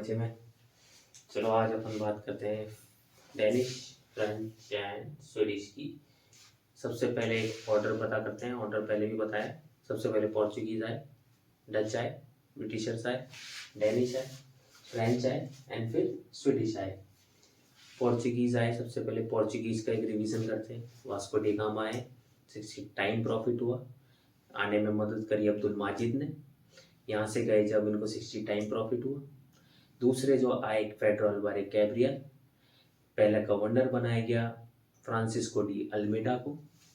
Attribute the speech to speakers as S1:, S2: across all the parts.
S1: मजे में। चलो आज अपन बात करते हैं डेनिश, फ्रेंच एंड स्वीडिश की। सबसे पहले एक ऑर्डर पता करते हैं। ऑर्डर पहले भी बताया। सबसे पहले पोर्चुगीज आए, डच आए, ब्रिटिशर्स आए, डेनिश आए, फ्रेंच आए एंड फिर स्वीडिश आए। पोर्चुगीज आए। सबसे पहले पोर्चुगीज का एक रिवीजन करते हैं। वास्को डी गामा आए, 60 टाइम प्रॉफिट हुआ, आने में मदद करी अब्दुल माजिद ने। यहाँ से गए जब इनको 60 टाइम प्रॉफिट हुआ। दूसरे जो आए फेडरल बारे कैब्रियल, पहला गवर्नर बनाया गया फ्रांसिस्को डी अल्मेडा को,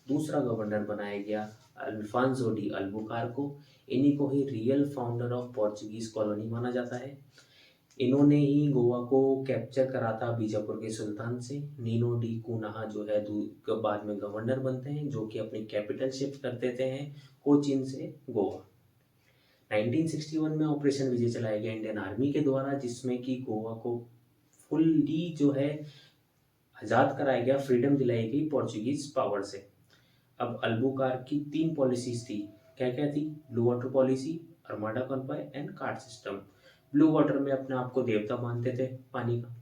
S1: दूसरा गवर्नर बनाया गया अल्फांसो डी अल्बुकार को। इन्हीं को ही real founder of Portuguese colony माना जाता है। इन्होंने ही गोवा को कैप्चर करा था बीजापुर के सुल्तान से। नीनो डी कुनाहा जो है बाद में गवर्नर बनते हैं, जो कि अपनी कैपिटल शिफ्ट कर देते हैं कोचीन से गोवा। 1961 में ऑपरेशन विजय चलाया गया इंडियन आर्मी के द्वारा, जिसमें कि गोवा को फुल्ली जो है आज़ाद कराया गया, फ्रीडम दिलाई गई पोर्चुगीज पावर से। अब अल्बुकार की 3 पॉलिसीज थी। क्या क्या थी? Blue water policy, armada convoy and card system. Blue water में अपने आप को देवता मानते थे पानी का।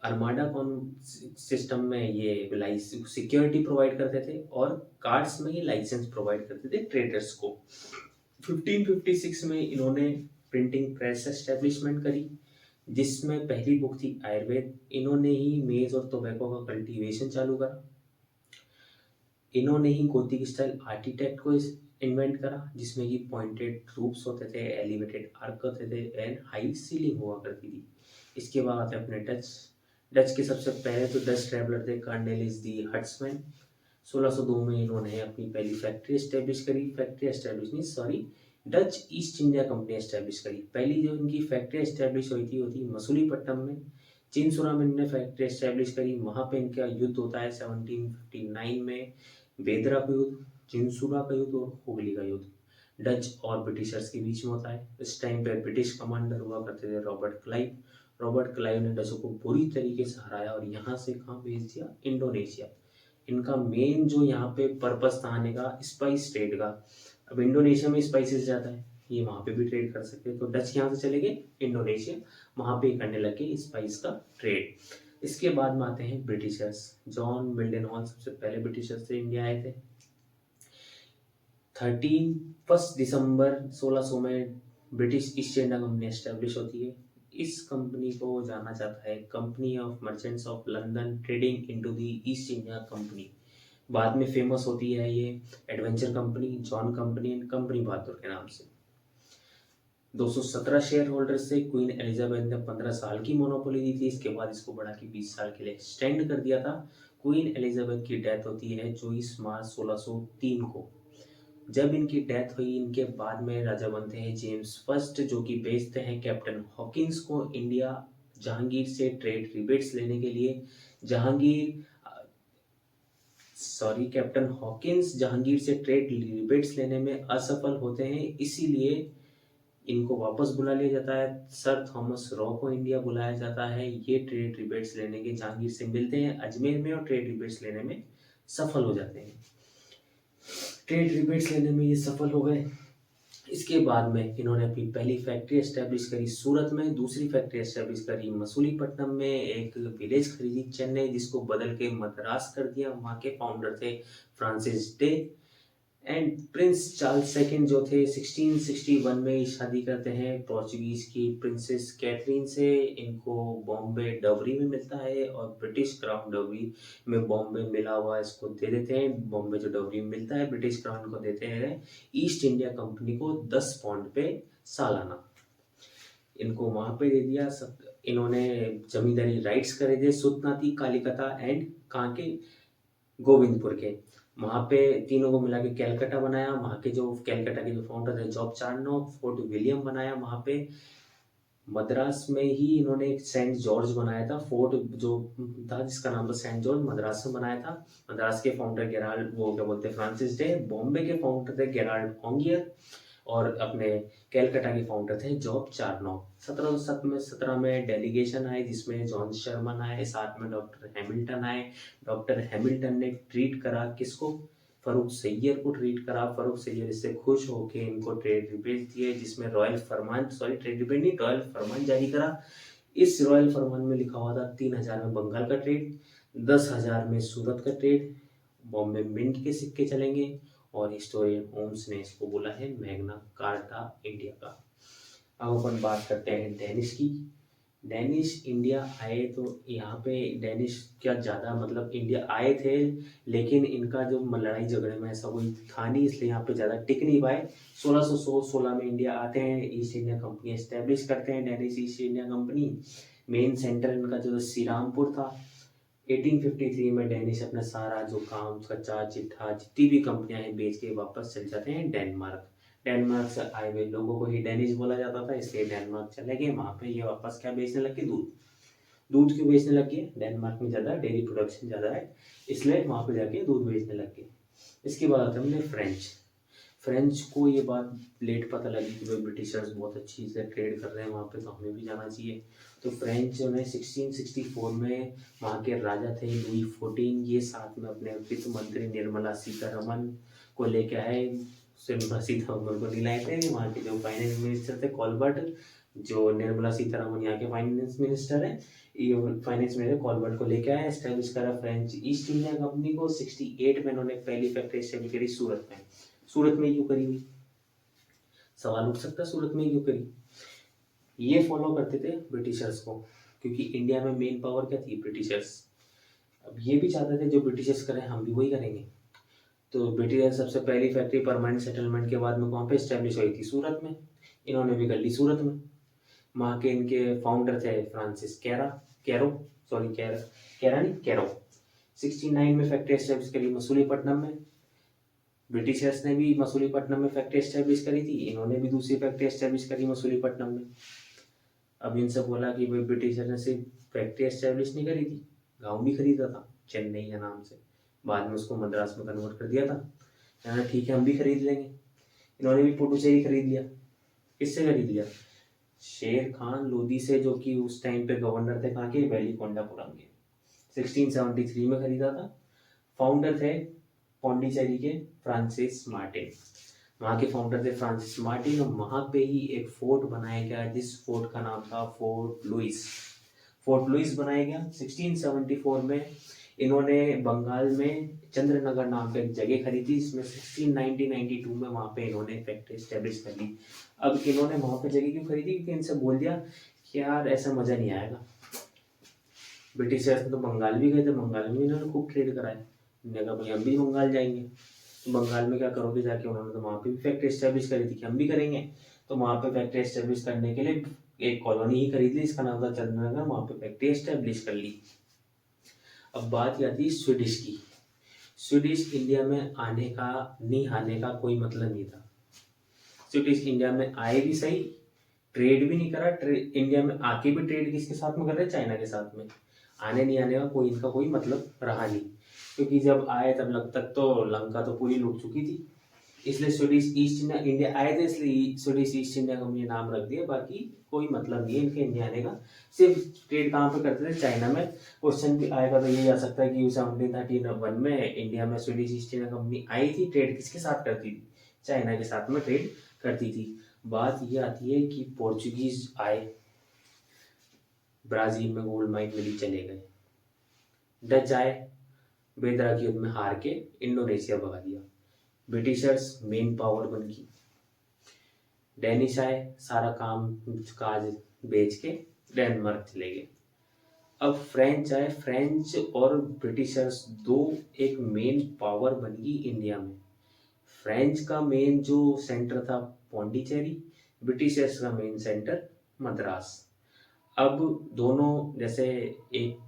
S1: अर्माडा सिस्टम में ये सिक्योरिटी प्रोवाइड करते थे और कार्ड्स में ही लाइसेंस प्रोवाइड करते थे ट्रेडर्स को। 1556 में इन्होंने प्रिंटिंग प्रेस एस्टेब्लिशमेंट करी, जिसमें पहली बुक थी आयुर्वेद। इन्होंने ही मेज और टोबैको का कल्टीवेशन चालू करा। इन्होंने ही गोथिक स्टाइल आर्किटेक्ट को इन्वेंट करा, जिसमें कि पॉइंटेड रूफ्स होते थे, एलिवेटेड आर्क होते थे एंड हाई सीलिंग हुआ करती थी। इसके बाद आते अपने डच के सबसे पहले तो डच ट्रैवलर थे कार्नेलिस दी हट्समैन। 1602 में इन्होंने अपनी पहली फैक्ट्री एस्टेब्लिश करी। Dutch east India company establish करी। पहली जो इनकी फैक्ट्री एस्टेब्लिश हुई थी वो थी मसूलीपट्टनम में। चिनसुरा में इन्होंने फैक्ट्री एस्टेब्लिश करी। वहाँ पे इनका युद्ध होता है 1759 में, बेदरा का युद्ध, चिनसुरा का युद्ध और हुगली का युद्ध डच और ब्रिटिशर्स के बीच में होता है। इस टाइम पे ब्रिटिश कमांडर हुआ करते थे रॉबर्ट क्लाइव ने डचों को बुरी तरीके से हराया और यहाँ से कहाँ भेज दिया? इंडोनेशिया। इनका मेन जो यहाँ पे पर्पस था आने का, स्पाइस ट्रेड का। अब इंडोनेशिया में स्पाइसेस ज़्यादा है, ये वहाँ पे भी ट्रेड कर सकते हैं, तो डच यहाँ से चले गए इंडोनेशिया, वहाँ पे करने लगे स्पाइस का ट्रेड। इसके बाद में आते हैं ब्रिटिशर्स। जॉन मिल्टन हॉल सबसे पहले ब्रिटिशर्स से इंडिया आए थे। 1 दिसंबर 1600 में British East India company establish होती है। इस कंपनी को जाना जाता है company of merchants of London trading into the East India company. बाद में फेमस होती है ये adventure company, John company and company Bahadur के नाम से। 217 शेयर होल्डर से क्वीन एलिजाबेथ ने 15 साल की मोनोपोली दी थी। इसके बाद इसको बढ़ा के 20 साल के लिए एक्सटेंड कर दिया था। क्वीन एलिजाबेथ की डेथ होती है 24 मार्च 1603 को। जब इनकी डेथ हुई, इनके बाद में राजा बनते हैं जेम्स फर्स्ट, जो कि भेजते हैं कैप्टन हॉकिंस को इंडिया जहांगीर से ट्रेड रिबेट्स लेने के लिए। कैप्टन हॉकिंस जहांगीर से ट्रेड रिबेट्स लेने में असफल होते हैं, इसीलिए इनको वापस बुला लिया जाता है। सर थॉमस रॉ को इंडिया बुलाया जाता है। ये ट्रेड रिबेट्स लेने के जहांगीर से मिलते हैं अजमेर में और ट्रेड रिबेट्स लेने में सफल हो जाते हैं। ट्रेड रिबेट्स लेने में ये सफल हो गए। इसके बाद में इन्होंने अपनी पहली फैक्ट्री एस्टेब्लिश करी सूरत में, दूसरी फैक्ट्री एस्टेब्लिश करी मसूलीपट्टनम में, एक विलेज खरीदी चेन्नई, जिसको बदल के मद्रास कर दिया। वहाँ के फाउंडर थे Francis day and Prince Charles second, जो थे 1661 में शादी करते हैं पोर्चुगीज की प्रिंसेस कैथरीन से। इनको बॉम्बे डवरी में मिलता है और ब्रिटिश क्राउन डवरी में बॉम्बे मिला हुआ इसको दे देते हैं। बॉम्बे जो डवरी में मिलता है ब्रिटिश क्राउन को देते हैं ईस्ट इंडिया कंपनी को 10 पाउंड पे सालाना। इनको वहां पे दे दिया। इन्होंने जमींदारी राइट्स करे थे सुतनाती, कालिकता एंड कहाँ के? गोविंदपुर के। वहाँ पे तीनों को मिला के कैलकाटा बनाया। वहाँ के जो कैलकाटा के जो फाउंडर थे जॉब चार्नोक, फोर्ट विलियम बनाया वहाँ पे। मद्रास में ही इन्होंने एक सेंट जॉर्ज बनाया था, फोर्ट जो था जिसका नाम था सेंट जॉर्ज, मद्रास में बनाया था। मद्रास के फाउंडर फ्रांसिस डे। बॉम्बे के फाउंडर थे गेराल्ड ऑंगियर और अपने कैलकाटा के फाउंडर थे जॉब चार्नोक। 1717 में डेलीगेशन आए, जिसमें जॉन शर्मन आए, साथ में डॉक्टर हैमिल्टन आए। डॉक्टर हैमिल्टन ने ट्रीट करा किसको? फर्रुख सैयद को ट्रीट करा। फर्रुख सैयद इससे खुश होकर इनको ट्रेड रिबेट दिए, जिसमें ट्रेड रिबेट नहीं, रॉयल फरमान जारी करा। इस रॉयल फरमान में लिखा हुआ था 3000 में बंगाल का ट्रेड, 10,000 में सूरत का ट्रेड, बॉम्बे मिंट के सिक्के चलेंगे, और हिस्टोरियन ओम्स ने इसको बोला है मैग्ना कार्टा इंडिया का। अब अपन बात करते हैं डेनिश की। डेनिश इंडिया आए तो यहाँ पे डेनिश क्या ज़्यादा मतलब इंडिया आए थे, लेकिन इनका जो लड़ाई झगड़े में ऐसा कोई था नहीं, इसलिए यहाँ पे ज़्यादा टिक नहीं पाए। 1616 में इंडिया आते हैं, ईस्ट इंडिया कंपनी एस्टेब्लिश करते हैं, Danish east India company. Main centre इनका जो श्रीरामपुर था। 1853 में डेनिश अपना सारा जो काम कच्चा चिट्ठा जितनी भी कंपनियां हैं बेच के वापस चल जाते हैं डेनमार्क। डेनमार्क से आए हुए लोगों को ही डेनिश बोला जाता था, इसलिए डेनमार्क चले गए। वहाँ पे ये वापस क्या बेचने लगे, दूध। दूध क्यों बेचने लग गए, डेनमार्क में ज़्यादा डेयरी प्रोडक्शन ज़्यादा है, इसलिए वहाँ पे जाके दूध बेचने लग गए। इसके बाद आते हैं फ्रेंच। फ्रेंच को ये बात लेट पता लगी कि भाई ब्रिटिशर्स बहुत अच्छी से ट्रेड कर रहे हैं वहाँ पे, तो हमें भी जाना चाहिए। तो फ्रेंच ने 1664 में वहाँ के राजा थे लुई 14, ये साथ में अपने वित्त मंत्री निर्मला सीतारमन को लेके आए। निर्मला सीतारमन को नहीं लाए थे, वहाँ के जो फाइनेंस मिनिस्टर थे कॉलबर्ट, जो निर्मला सीतारमन यहाँ के फाइनेंस मिनिस्टर है, ये फाइनेंस मिनिस्टर कॉलबर्ट को लेके आया। एस्टेब्लिश करा फ्रेंच ईस्ट इंडिया कंपनी को। 68 में इन्होंने पहली फैक्ट्री एस्टेब्लिश करी सूरत में। सूरत में क्यों करी हुई, सवाल उठ सकता है, सूरत में क्यों करी। ये फॉलो करते थे ब्रिटिशर्स को, क्योंकि इंडिया में मेन पावर क्या थी, ब्रिटिशर्स। अब ये भी चाहते थे जो ब्रिटिशर्स करें हम भी वही करेंगे। तो ब्रिटिशर्स सबसे पहली फैक्ट्री परमानेंट सेटलमेंट के बाद में कहाँ पे स्टैब्लिश हुई थी, सूरत में। इन्होंने भी कर ली सूरत में। वहाँ के इनके फाउंडर थे फ्रांसिस कैरो। 69 में फैक्ट्री एस्टेब्लिश करी मसूलीपट्टनम में। ब्रिटिशर्स ने भी मसूलीपट्टनम में फैक्ट्री एस्टेब्लिश करी थी, इन्होंने भी दूसरी फैक्ट्री एस्टेब्लिश करी मसूलीपट्टनम में। अब इनसे बोला कि भाई ब्रिटिशर ने सिर्फ फैक्ट्री एस्टेब्लिश नहीं करी थी, गांव भी खरीदा था चेन्नई के नाम से, बाद में उसको मद्रास में कन्वर्ट कर दिया था। कहना ठीक है हम भी खरीद लेंगे। इन्होंने भी पुडुचेरी खरीद लिया। किससे खरीद लिया, शेर खान लोधी से, जो कि उस टाइम पे गवर्नर थे कहाँ के, वेलिकोंडापुरम के। 1673 में खरीदा था। फाउंडर थे पौंडीचेरी के फ्रांसिस मार्टिन, वहाँ के फाउंडर थे फ्रांसिस मार्टिन। और वहाँ पे ही एक फोर्ट बनाया गया, जिस फोर्ट का नाम था फोर्ट लुइस। फोर्ट लुइस बनाया गया 1674 में। इन्होंने बंगाल में चंद्रनगर नाम का एक जगह खरीदी, इसमें 1692 में वहाँ पे इन्होंने फैक्ट्री एस्टेब्लिश कर ली। अब इन्होंने वहाँ पे जगह क्यों खरीदी, क्योंकि इनसे बोल दिया कि यार ऐसा मजा नहीं आएगा। ब्रिटिशर्स तो बंगाल भी गए थे, बंगाल में इन्होंने खूब ट्रेड कराया। इन्होंने कहा भाई हम भी बंगाल जाएंगे, तो बंगाल में क्या करोगे जाके, उन्होंने तो वहाँ पे भी फैक्ट्री एस्टेब्लिश करी थी कि हम भी करेंगे। तो वहाँ पे फैक्ट्री एस्टेब्लिश करने के लिए एक कॉलोनी ही खरीद ली, इसका नाम था चंद्रनगर, वहाँ पे फैक्ट्री एस्टेब्लिश कर ली। अब बात आती है स्वीडिश की। स्वीडिश इंडिया में आने का कोई मतलब नहीं था। स्वीडिश इंडिया में आए भी सही, ट्रेड भी नहीं करा। इंडिया में आके भी ट्रेड किसके साथ में कर रहे, चाइना के साथ में। आने नहीं आने का इनका कोई मतलब रहा नहीं, क्योंकि जब आए तब तक तो लंका तो पूरी लूट चुकी थी। इसलिए स्वीडिश ईस्ट इंडिया आए थे, इसलिए स्वीडिश ईस्ट इंडिया कंपनी नाम रख दिया। बाकी कोई मतलब नहीं है इनके इंडिया आने का, सिर्फ ट्रेड कहाँ पे करते थे, चाइना में। क्वेश्चन भी आएगा तो ये जा सकता है कि 1731 में इंडिया में स्वीडिश ईस्ट इंडिया कंपनी आई थी, ट्रेड किसके साथ करती थी, चाइना के साथ में ट्रेड करती थी। बात ये आती है कि पोर्चुगीज आए, ब्राजील में गोल्ड माइन मिली, चले गए। डच आए, बेदरा की युद्ध में हार के इंडोनेशिया भगा दिया। ब्रिटिशर्स मेन पावर बन गई। डेनिश आए, सारा काम काज बेच के डेनमार्क चले गए। अब फ्रेंच आए, फ्रेंच और ब्रिटिशर्स दो एक मेन पावर बन गई इंडिया में। फ्रेंच का मेन जो सेंटर था पौंडीचेरी, ब्रिटिशर्स का मेन सेंटर मद्रास। अब दोनों जैसे एक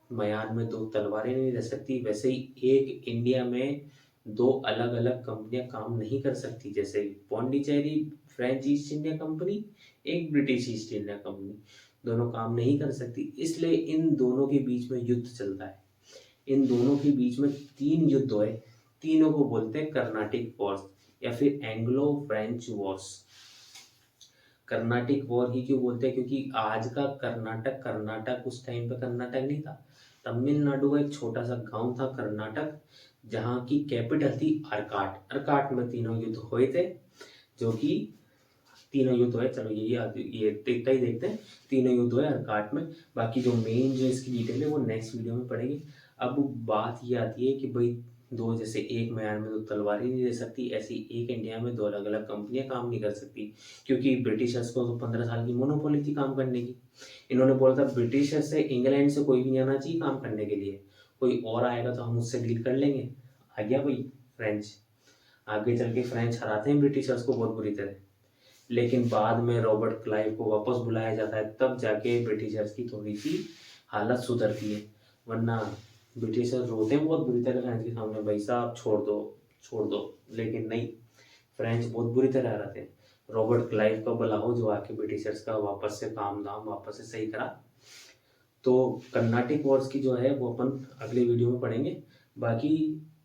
S1: म्यान में दो तलवारें नहीं रह सकती, वैसे ही एक इंडिया में दो अलग अलग कंपनियां काम नहीं कर सकती। जैसे Pondicherry French east India company, एक ब्रिटिश ईस्ट इंडिया कंपनी, दोनों काम नहीं कर सकती। इसलिए इन दोनों के बीच में युद्ध चलता है। इन दोनों के बीच में 3 युद्ध हुए, तीनों को बोलते हैं कर्नाटिक वॉर्स या फिर Anglo French wars. Carnatic war ही क्यों बोलते हैं, क्योंकि आज का कर्नाटक उस टाइम पे कर्नाटक नहीं था। तमिलनाडु का एक छोटा सा गांव था कर्नाटक, जहाँ की कैपिटल थी अर्काट। अर्काट में तीनों युद्ध हुए थे, जो कि तीनों युद्ध हुए, चलो ये इतना ही देखते हैं। तीनों युद्ध हुए अर्काट में। बाकी जो मेन जो इसकी डिटेल है वो नेक्स्ट वीडियो में पढ़ेंगे। अब बात ये आती है कि भाई दो, जैसे एक म्यान में दो तलवार ही नहीं दे सकती, ऐसी एक इंडिया में दो अलग अलग कंपनियां काम नहीं कर सकती, क्योंकि ब्रिटिशर्स को तो 15 साल की मोनोपोली थी काम करने की। इन्होंने बोला था ब्रिटिशर्स से, इंग्लैंड से कोई भी नहीं आना चाहिए काम करने के लिए, कोई और आएगा तो हम उससे डील कर लेंगे। आ गया भाई फ्रेंच। आगे चल के फ्रेंच हराते हैं ब्रिटिशर्स को बहुत बुरी तरह, लेकिन बाद में रॉबर्ट क्लाइव को वापस बुलाया जाता है, तब जाके ब्रिटिशर्स की थोड़ी सी हालत सुधरती है। वरना ब्रिटिशर्स रोते हैं बहुत बुरी तरह फ्रेंच के सामने, भाई साहब छोड़ दो छोड़ दो, लेकिन नहीं, फ्रेंच बहुत बुरी तरह रहते हैं। रॉबर्ट क्लाइव का बुलाओ जो आके ब्रिटिशर्स का वापस से काम धाम वापस से सही करा। तो कर्नाटिक वॉर्स की जो है वो अपन अगले वीडियो में पढ़ेंगे। बाकी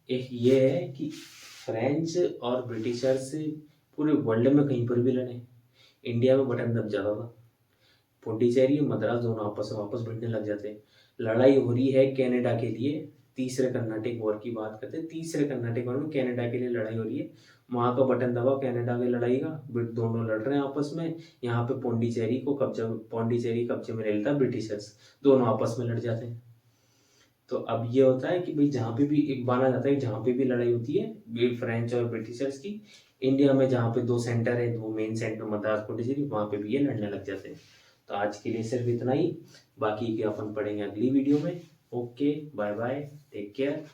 S1: एक ये है कि फ्रेंच और ब्रिटिशर्स पूरे वर्ल्ड में कहीं पर भी लड़े, इंडिया में बटन दब जाता था। पुडुचेरी मद्रास दोनों आपस में वापस भिड़ने लग जाते। लड़ाई हो रही है कनाडा के लिए, तीसरे कर्नाटिक वॉर की बात करते हैं, तीसरे कर्नाटिक वॉर में कनाडा के लिए लड़ाई हो रही है। वहाँ का बटन दबा कनाडा की लड़ाई का, दोनों लड़ रहे हैं आपस में। यहाँ पे पौंडीचेरी कब्जे में ले लेता ब्रिटिशर्स, दोनों आपस में लड़ जाते हैं। तो अब ये होता है कि भाई जहाँ पे भी एक माना जाता है, जहाँ पे भी लड़ाई होती है फ्रेंच और ब्रिटिशर्स की, इंडिया में जहाँ पे दो सेंटर है, दो मेन सेंटर मद्रास पुडुचेरी, वहाँ पे भी ये लड़ने लग जाते हैं। तो आज के लिए सिर्फ इतना ही, बाकी के अपन पढ़ेंगे अगली वीडियो में। Okay, bye bye, take care.